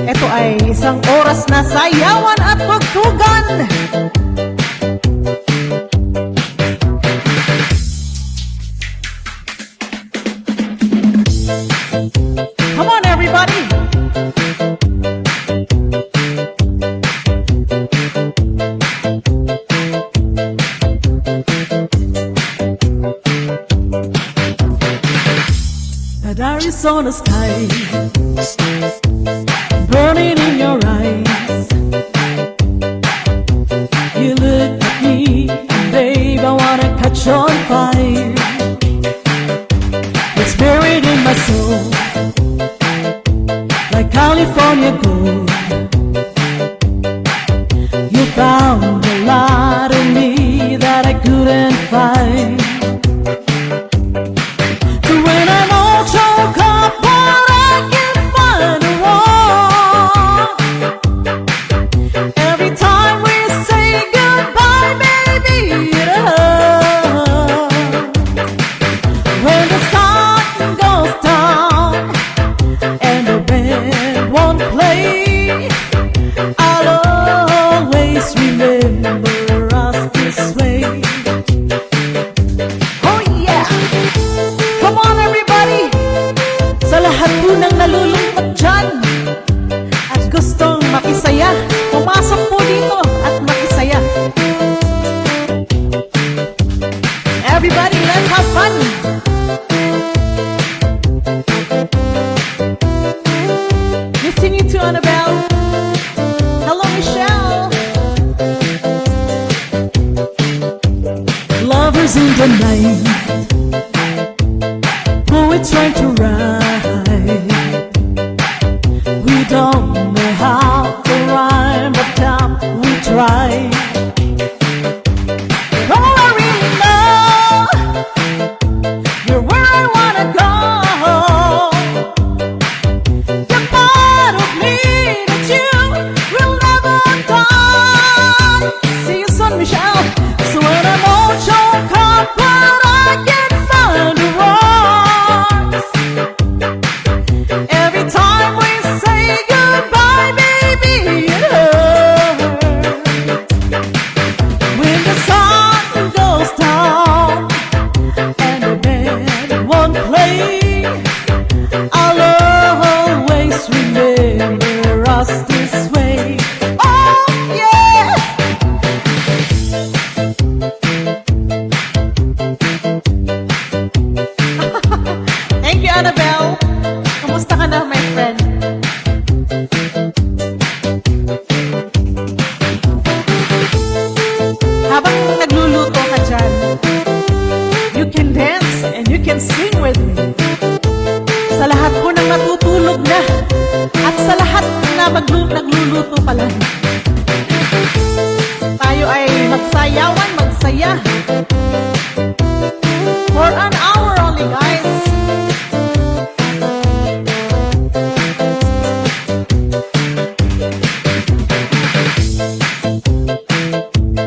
Ito ay isang oras na sayawan at pagtugan. Come on, everybody! The Arizona sky burning in your eyes. You look at me, and babe, I wanna catch on fire. It's buried in my soul, like California gold. You found a lot in me that I couldn't find. So when I'm all choked up, but I can't find a wall. Every time we say goodbye, baby, it hurts. When the sun goes down and the band won't play, I'll always remember us this way. Oh yeah! Come on everybody! Sa lahat po ng nalulungkot dyan at gustong makisaya, pumasok po dito at makisaya. Everybody, let's have fun! Missing you too, Annabelle. Hello, Michelle. Lovers in the night, poets trying to write. We don't know how to rhyme, but we try. All I really know, you're where I wanna go. You're part of me that you will never die. See you soon, Michelle. So when I'm all choked up, but I can't find the words. Every time we say goodbye, baby, it hurts. When the sun goes down and the band won't play, I'll always remember us this way. Oh yeah! Thank you, Annabelle. Kumusta ka na, my friend? Habang nagluluto ka dyan, you can dance and you can sing with me. Sa lahat po ng natutulog na at sa lahat na nagluluto pa lang, tayo ay magsayawan, magsaya. For an hour only, guys.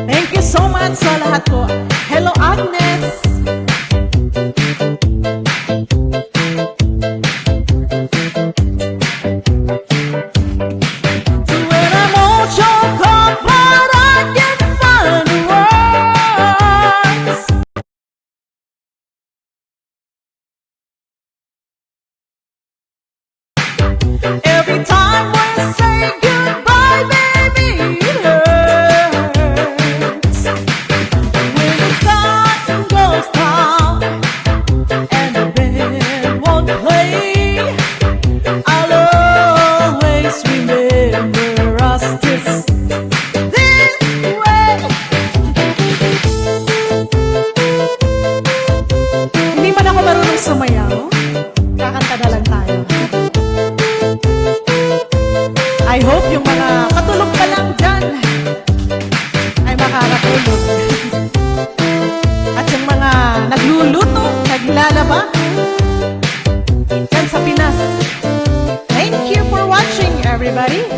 Thank you so much sa lahat po. Hello, Agnes. So when I'm all choked up, but I can't find the words. Every time we say goodbye, baby, it hurts. When the sun goes down and the band won't play, I'll always remember us this way. Hindi man ako marunong sumayaw, kakanta na lang tayo. I hope yung mga katulog pa lang dyan ay makakatulog. At yung mga nagluluto, naglalaba dyan sa Pinas. Thank you for watching, everybody.